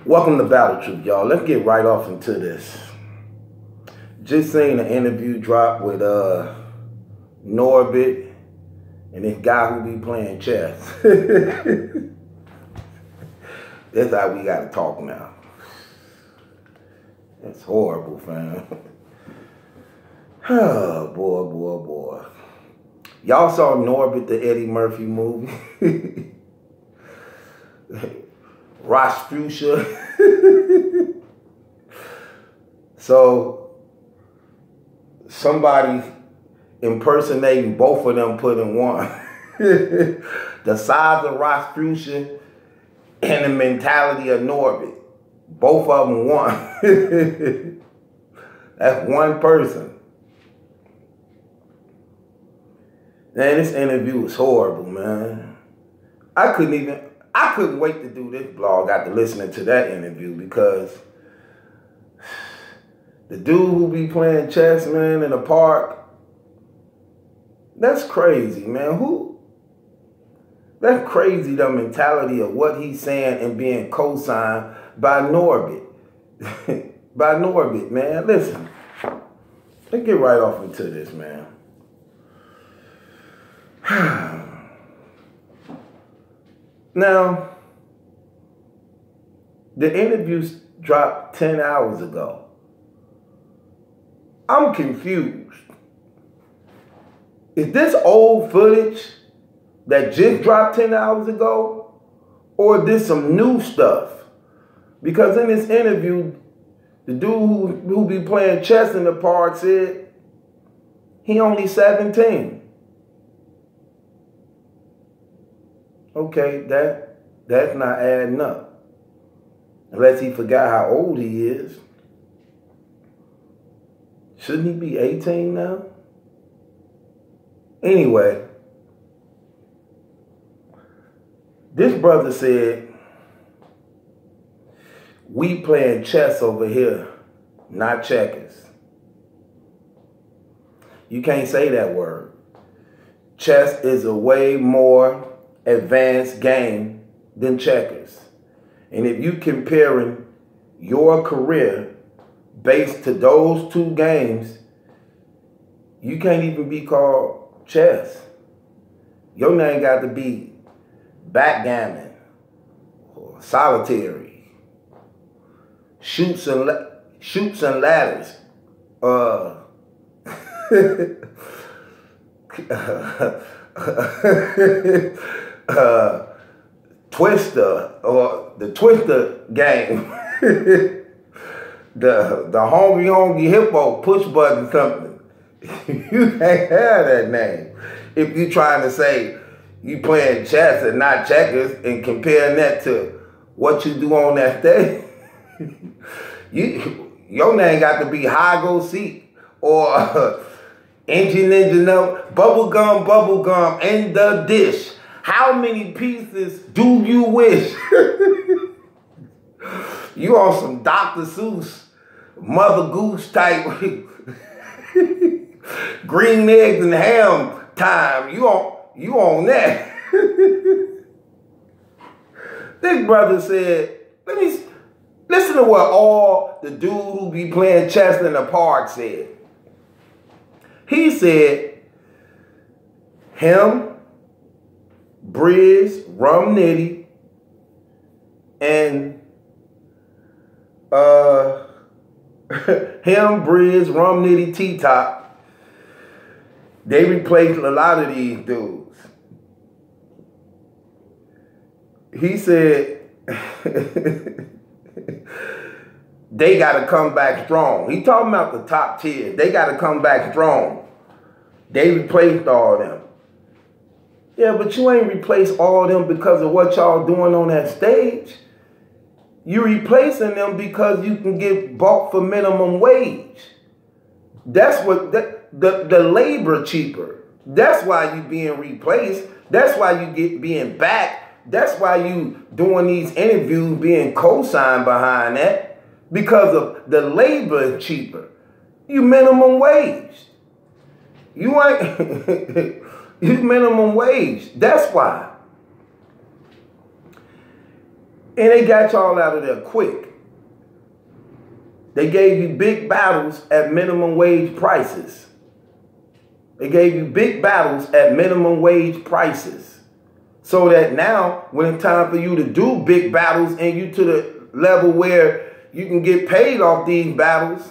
Welcome to Battle Truth, y'all. Let's get right off into this. Just seen an interview drop with Norbit and this guy who be playing chess. That's how we gotta talk now. That's horrible, fam. Oh, boy. Y'all saw Norbit, the Eddie Murphy movie? Fuchsia. So somebody impersonating both of them put in one. The size of Fuchsia and the mentality of Norbit. Both of them one. That's one person. Man, this interview was horrible, man. I couldn't wait to do this blog after listening to that interview, because the dude who be playing chess, man, in the park, that's crazy, man. That's crazy, the mentality of what he's saying and being co-signed by Norbit. By Norbit, man. Listen, let's get right off into this, man. Now, the interview dropped 10 hours ago. I'm confused. Is this old footage that just dropped 10 hours ago? Or is this some new stuff? Because in this interview, the dude who be playing chess in the park said he only 17. Okay, that's not adding up. Unless he forgot how old he is. Shouldn't he be 18 now? Anyway, this brother said, we playing chess over here, not checkers. You can't say that word. Chess is a way more advanced game than checkers. And if you comparing your career based to those two games, you can't even be called chess. Your name got to be backgammon or solitary, shoots and ladders, Twister, or the Twister game. the honky hippo push button something. You can't have that name if you trying to say you playing chess and not checkers and comparing that to what you do on that stage. Your name got to be high go seek, or engine bubblegum in the dish. How many pieces do you wish? You on some Dr. Seuss, Mother Goose type, green eggs and ham time. You on that. This brother said, listen to what all the dude who be playing chess in the park said. He said, him, Briz, Rum Nitty, and him, Briz, Rum Nitty, T-Top, they replaced a lot of these dudes. He said they got to come back strong. He talking about the top tier. They got to come back strong. They replaced all them. Yeah, but you ain't replaced all them because of what y'all doing on that stage. You replacing them because you can get bought for minimum wage. That's what, the labor cheaper. That's why you being replaced. That's why you being back. That's why you doing these interviews being co-signed behind that. Because of the labor is cheaper. You minimum wage. You ain't... You minimum wage. That's why. And they got y'all out of there quick. They gave you big battles at minimum wage prices. They gave you big battles at minimum wage prices. So that now, when it's time for you to do big battles and you to the level where you can get paid off these battles,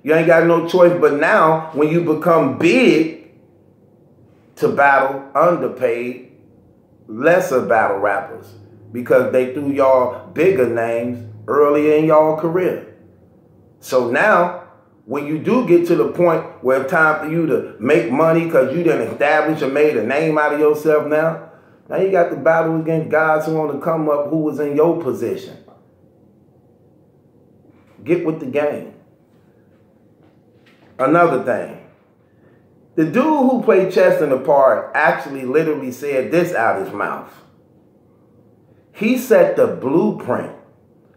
you ain't got no choice. But now, when you become big to battle underpaid, lesser battle rappers, because they threw y'all bigger names earlier in y'all career. So now, when you do get to the point where it's time for you to make money because you done established and made a name out of yourself now you got to battle against guys who want to come up who was in your position. Get with the game. Another thing. The dude who played chess in the park actually literally said this out his mouth. He set the blueprint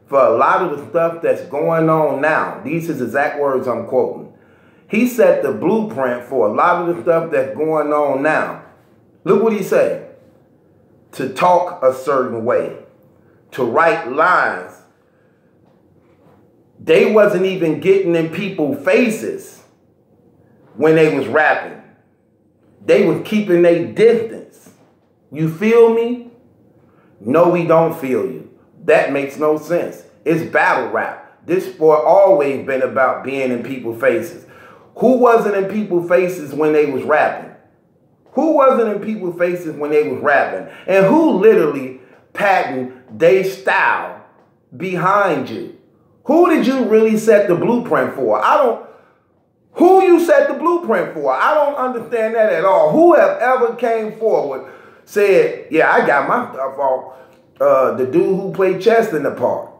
for a lot of the stuff that's going on now. These are his exact words I'm quoting. He set the blueprint for a lot of the stuff that's going on now. Look what he said. To talk a certain way. To write lines. They wasn't even getting in people's faces when they was rapping. They was keeping their distance. You feel me? No, we don't feel you. That makes no sense. It's battle rap. This sport always been about being in people's faces. Who wasn't in people's faces when they was rapping? Who wasn't in people's faces when they was rapping? And who literally patented their style behind you? Who did you really set the blueprint for? Who you set the blueprint for? I don't understand that at all. Who have ever came forward, said, yeah, I got my stuff off the dude who played chess in the park?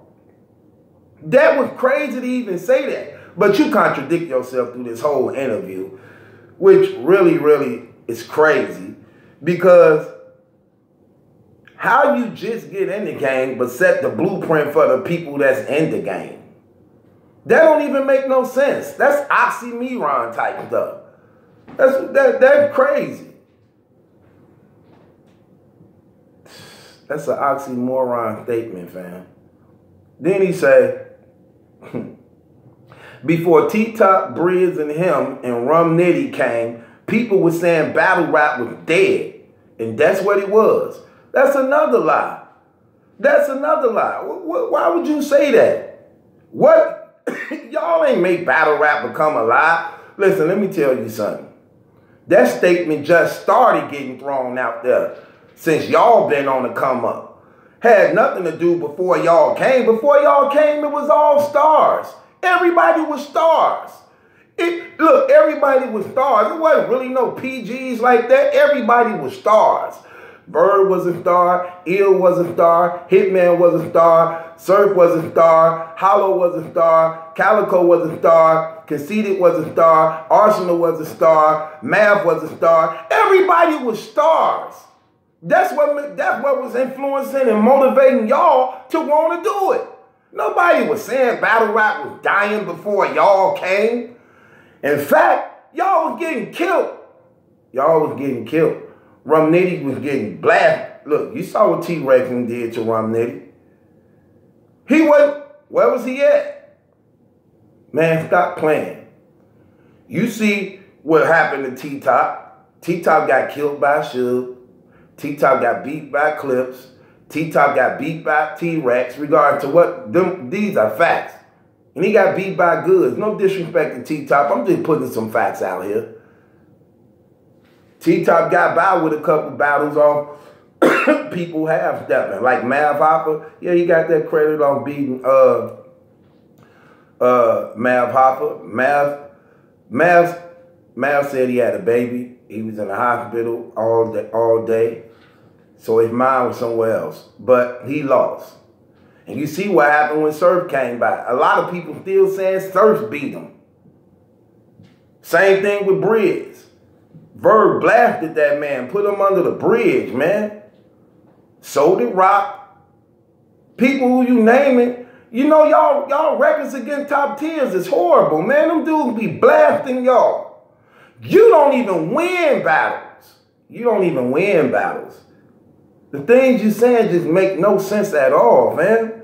That was crazy to even say that. But you contradict yourself through this whole interview, which really, really is crazy. Because how you just get in the game but set the blueprint for the people that's in the game? That don't even make no sense. That's oxymoron type stuff. That's crazy. That's an oxymoron statement, fam. Then he said, before T-Top, Briz, and him and Rum Nitty came, people were saying battle rap was dead. And that's what it was. That's another lie. That's another lie. Why would you say that? What? Y'all ain't make battle rap become a lie. Listen, let me tell you something. That statement just started getting thrown out there since y'all been on the come up. Had nothing to do before y'all came. Before y'all came, it was all stars. Everybody was stars. Look, everybody was stars. It wasn't really no PGs like that. Everybody was stars. Bird was a star. Ill was a star. Hitman was a star. Surf was a star. Hollow was a star. Calico was a star. Conceited was a star. Arsenal was a star. Mav was a star. Everybody was stars. That's what was influencing and motivating y'all to want to do it. Nobody was saying battle rap was dying before y'all came. In fact, y'all was getting killed. Y'all was getting killed. Rum Nitty was getting blasted. Look, you saw what T-Rex did to Rum Nitty. He wasn't, where was he at? Man, stop playing. You see what happened to T-Top. T-Top got killed by Suge. T-Top got beat by Clips. T-Top got beat by T-Rex. Regarding to what, these are facts. And he got beat by Goods. No disrespect to T-Top. I'm just putting some facts out here. T-Top got by with a couple battles off people half-stepping. Like Mav Hopper. Yeah, he got that credit on beating Mav Hopper. Mav said he had a baby. He was in the hospital all day. So his mind was somewhere else. But he lost. And you see what happened when Surf came by. A lot of people still saying Surf beat him. Same thing with Briz. Verb blasted that man, put him under the bridge, man. So did Rock. People who you name it. You know, y'all records against top tiers is horrible, man. Them dudes be blasting y'all. You don't even win battles. You don't even win battles. The things you saying just make no sense at all, man.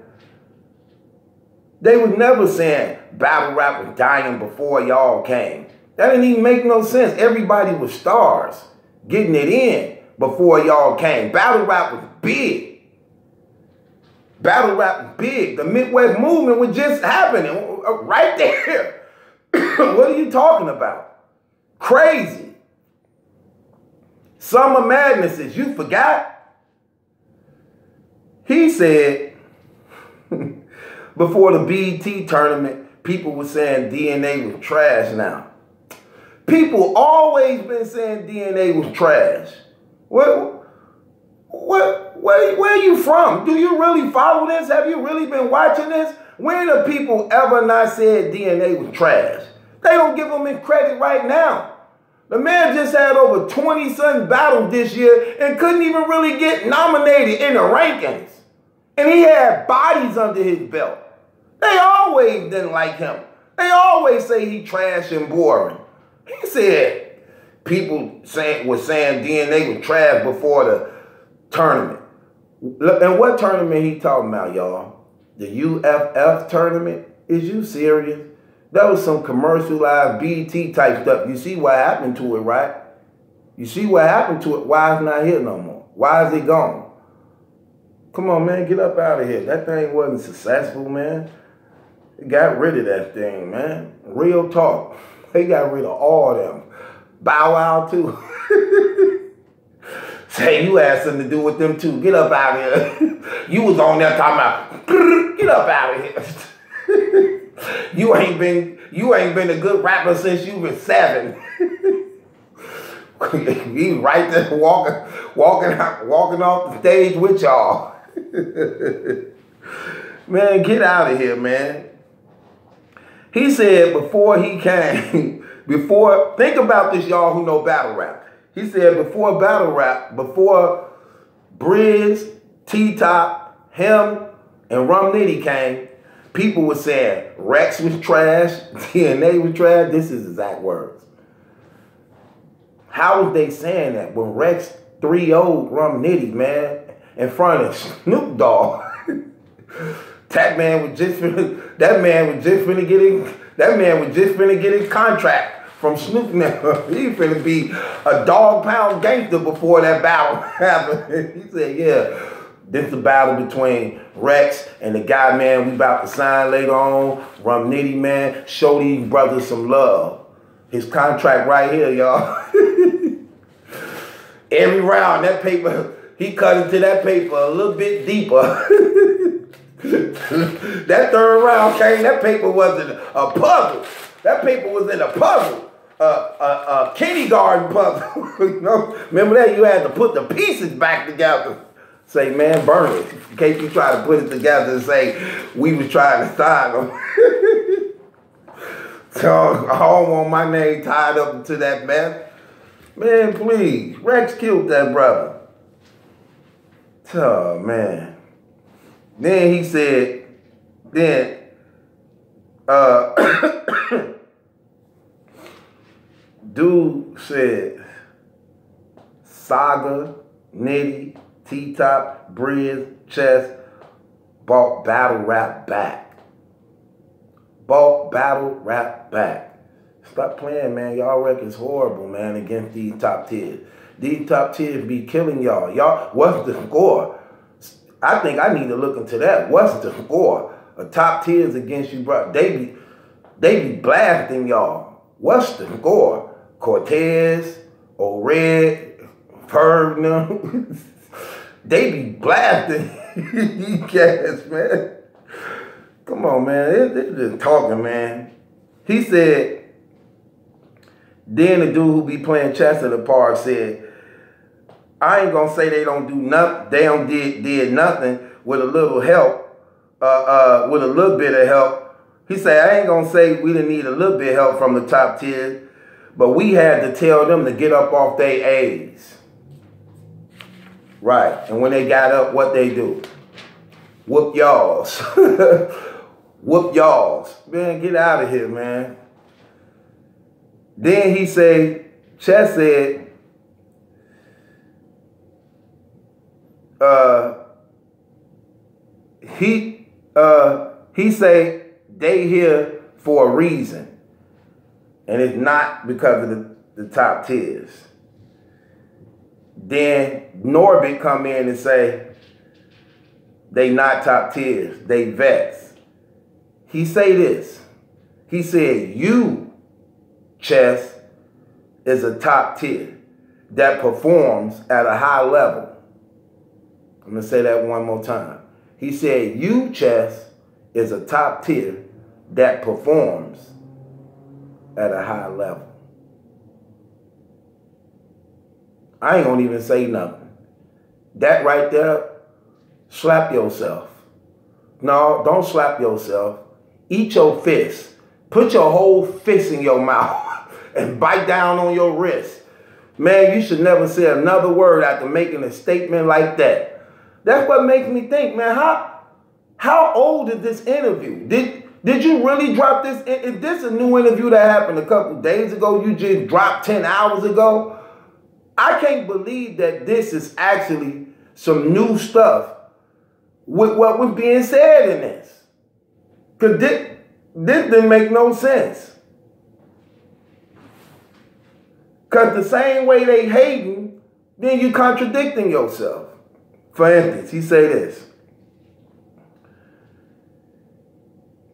They was never saying battle rap was dying before y'all came. That didn't even make no sense. Everybody was stars getting it in before y'all came. Battle rap was big. Battle rap was big. The Midwest movement was just happening right there. What are you talking about? Crazy. Summer Madnesses, you forgot? He said, before the BET tournament, people were saying DNA was trash now. People always been saying DNA was trash. Where are you from? Do you really follow this? Have you really been watching this? When have people ever not said DNA was trash? They don't give him any credit right now. The man just had over 20-something battles this year and couldn't even really get nominated in the rankings. And he had bodies under his belt. They always didn't like him. They always say he trash and boring. He said people were saying DNA was trash before the tournament. And what tournament he talking about, y'all? The UFF tournament? Is you serious? That was some commercialized BET type stuff. You see what happened to it, right? You see what happened to it. Why it's not here no more? Why is it gone? Come on, man, get up out of here. That thing wasn't successful, man. They got rid of that thing, man. Real talk. They got rid of all of them. Bow Wow, too. Say, you had something to do with them, too. Get up out of here. You was on there talking about, get up out of here. You ain't been a good rapper since you was 7. He right there walking off the stage with y'all. Man, get out of here, man. He said before he came, think about this, y'all who know battle rap. He said before battle rap, before Briz, T-Top, him, and Rum Nitty came, people were saying Rex was trash, DNA was trash. This is exact words. How was they saying that when Rex 3-0'd Rum Nitty, man, in front of Snoop Dogg? That man was just finna get his contract from Snoop now. He finna be a dog pound gangster before that battle happened. He said, yeah, this is a battle between Rex and the guy, man, we about to sign later on. Rum Nitty, man, show these brothers some love. His contract right here, y'all. Every round, that paper, he cut into that paper a little bit deeper. That third round came, that paper wasn't a puzzle. That paper was in a puzzle. A kindergarten puzzle. You know? Remember that? You had to put the pieces back together. Say, man, burn it. In case you try to put it together and say, we was trying to sign them. So I don't want my name tied up into that mess. Man, please. Rex killed that brother. Oh, man. Then he said, dude said, Saga, Nitty, T-Top, Briz, Chess, bought battle rap back. Bought battle rap back. Stop playing, man. Y'all record's horrible, man, against these top tiers. These top tiers be killing y'all. Y'all, what's the score? I think I need to look into that. What's the score? A top tiers against you, bro. They be blasting y'all. What's the score? Cortez, O'Red, Ferg, they be blasting you guys, man. Come on, man. They just talking, man. He said, then the dude who be playing chess in the park said, I ain't gonna say they don't do nothing. They don't did nothing with a little help, with a little bit of help. He said, I ain't gonna say we didn't need a little bit of help from the top tiers, but we had to tell them to get up off their A's. Right. And when they got up, what they do? Whoop y'alls. Whoop y'alls. Man, get out of here, man. Then he said, Chess said, he say they here for a reason, and it's not because of the top tiers. Then Norbit come in and say they not top tiers, they vets. He say this. He said, you, Chess, is a top tier that performs at a high level. I'm going to say that one more time. He said, you, Chess, is a top tier that performs at a high level. I ain't gonna even say nothing. That right there, slap yourself. No, don't slap yourself. Eat your fist. Put your whole fist in your mouth and bite down on your wrist. Man, you should never say another word after making a statement like that. That's what makes me think, man, how old is this interview? Did you really drop this? Is this a new interview that happened a couple days ago? You just dropped 10 hours ago? I can't believe that this is actually some new stuff with what was being said in this. Because this didn't make no sense. Because the same way they hating, then you contradicting yourself. For instance, he say this.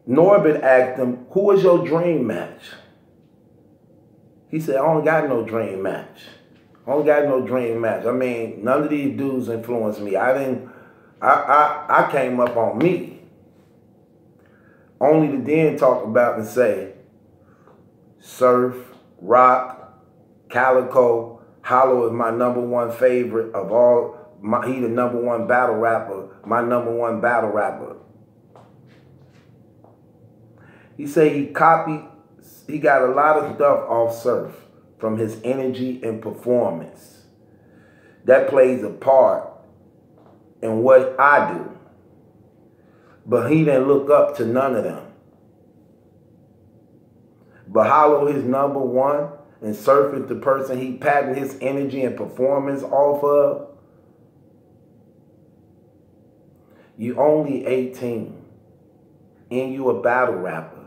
Norbit asked him, who was your dream match? He said, I don't got no dream match. I don't got no dream match. I mean, none of these dudes influenced me. I came up on me. Only to then talk about and say, Surf, Rock, Calico, Hollow is my #1 favorite of all. He the #1 battle rapper, my #1 battle rapper. He say he got a lot of stuff off Surf from his energy and performance. That plays a part in what I do. But he didn't look up to none of them. But Hollow his #1 and Surf is the person he patented his energy and performance off of. You only 18 and you a battle rapper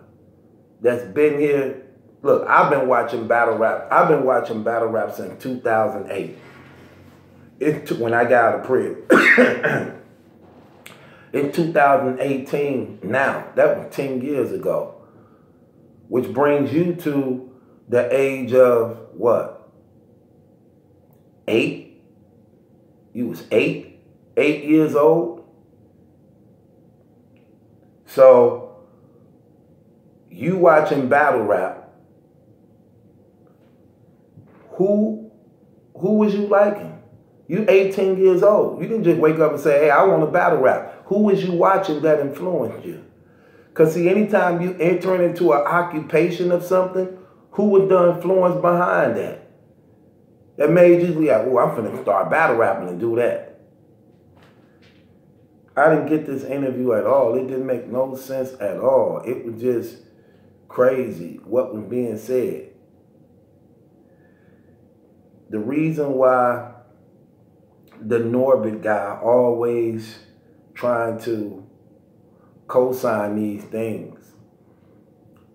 that's been here. Look, I've been watching battle rap. I've been watching battle rap since 2008. When I got out of prison. In 2018, now, that was 10 years ago. Which brings you to the age of what? 8? You was 8? 8 years old? So, you watching battle rap. Who was you liking? You 18 years old. You didn't just wake up and say, hey, I want to battle rap. Who was you watching that influenced you? Because see, anytime you enter into an occupation of something, who was the influence behind that? That made you like, oh, I'm finna start battle rapping and do that. I didn't get this interview at all. It didn't make no sense at all. It was just crazy what was being said. The reason why the Norbit guy always trying to co-sign these things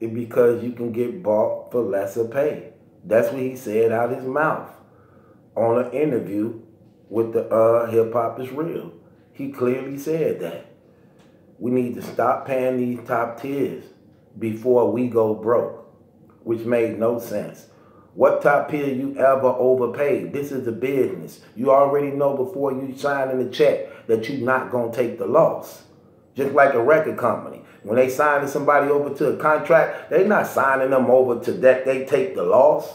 is because you can get bought for lesser pay. That's what he said out his mouth on an interview with the Hip Hop Is Real. He clearly said that. We need to stop paying these top tiers before we go broke, which made no sense. What top tier you ever overpaid? This is a business. You already know before you sign in the check that you're not going to take the loss. Just like a record company. When they sign somebody over to a contract, they're not signing them over to that they take the loss.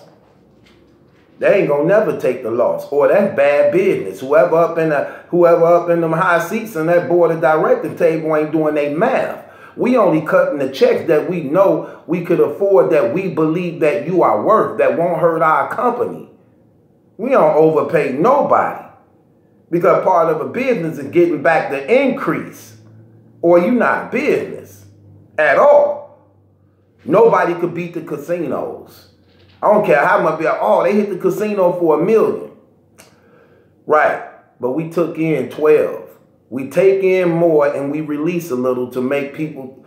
They ain't going to never take the loss. Or that's bad business. Whoever up in them high seats on that board of directing table ain't doing their math. We only cutting the checks that we know we could afford, that we believe that you are worth, that won't hurt our company. We don't overpay nobody. Because part of a business is getting back the increase. Or you not business at all. Nobody could beat the casinos. I don't care how much, oh, they hit the casino for $1 million. Right. but we took in 12. We take in more and we release a little to make people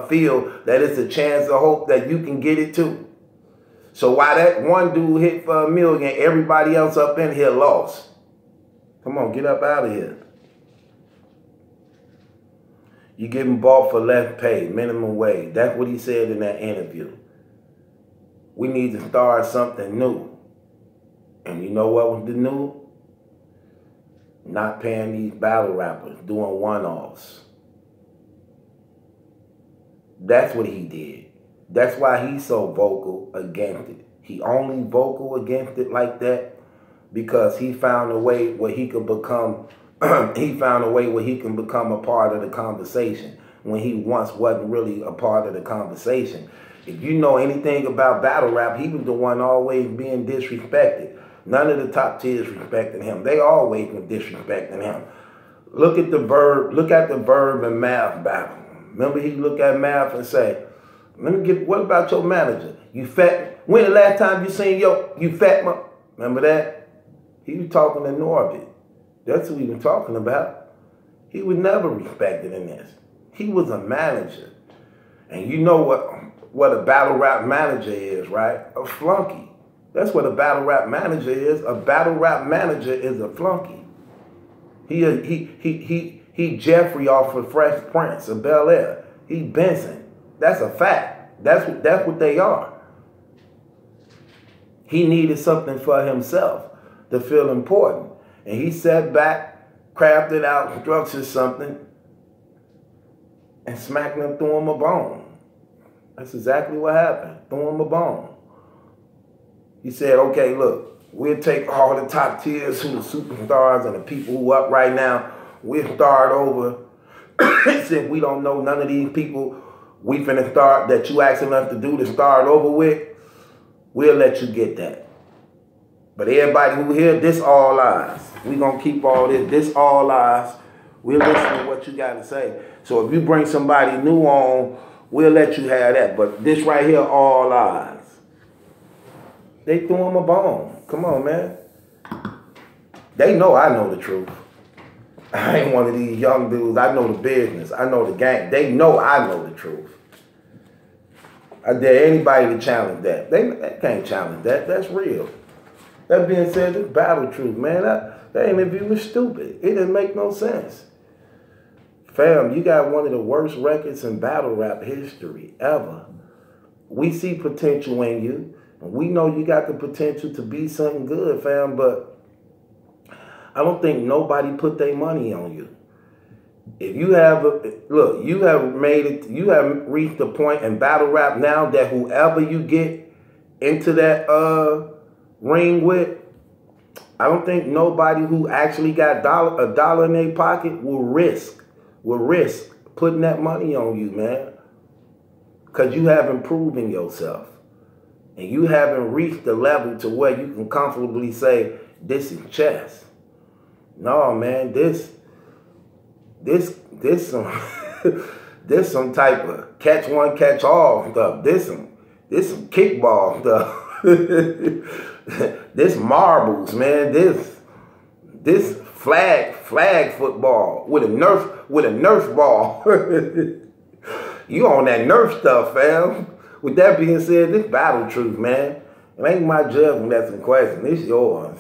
feel that it's a chance of hope that you can get it too. So while that one dude hit for $1 million, everybody else up in here lost. Come on, get up out of here. You getting bought for less pay, minimum wage. That's what he said in that interview. We need to start something new. And you know what was the new? Not paying these battle rappers, doing one-offs. That's what he did. That's why he's so vocal against it. He only vocal against it like that because he found a way where he could become he found a way where he can become a part of the conversation when he once wasn't really a part of the conversation. If you know anything about battle rap, he was the one always being disrespected. None of the top tiers respected him. They always were disrespecting him. Look at the Verb and Math battle. Remember he look at Math and say, what about your manager? You fat, when the last time you seen you fat, remember that? He was talking to Norbit. That's who he was talking about. He was never respected in this. He was a manager. And you know what a battle rap manager is, right? A flunky. That's what a battle rap manager is. A battle rap manager is a flunky. He Jeffrey off of Fresh Prince of Bel-Air. He Benson. That's a fact. That's what they are. He needed something for himself to feel important. And he sat back, crafted out, structured something, and smacked him, threw him a bone. That's exactly what happened. Threw him a bone. He said, okay, look, we'll take all the top tiers who the superstars and the people who up right now, we'll start over. Since we don't know none of these people, we finna start that you asking us to do to start over with, we'll let you get that. But everybody who here, this all lies. We gonna keep all this all lies. We'll listen to what you gotta say. So if you bring somebody new on, we'll let you have that. But this right here, all lies. They threw him a bone. Come on, man. They know I know the truth. I ain't one of these young dudes. I know the business. I know the gang. They know I know the truth. I dare anybody to challenge that. They can't challenge that. That's real. That being said, this battle truth, man. That interview was stupid. It didn't make no sense. Fam, you got one of the worst records in battle rap history ever. We see potential in you. And we know you got the potential to be something good, fam, but I don't think nobody put their money on you. If you have, look, you have made it, you have reached the point in battle rap now that whoever you get into that ring with, I don't think nobody who actually got a dollar in their pocket will risk putting that money on you, man. Because you haven't proven yourself. And you haven't reached the level to where you can comfortably say, this is chess. No, man, this some this some type of catch one, catch all stuff. This some kickball stuff. This marbles, man. This flag football with a Nerf ball. You on that Nerf stuff, fam. With that being said, this battle truth, man. It ain't my judgment that's in question. It's yours.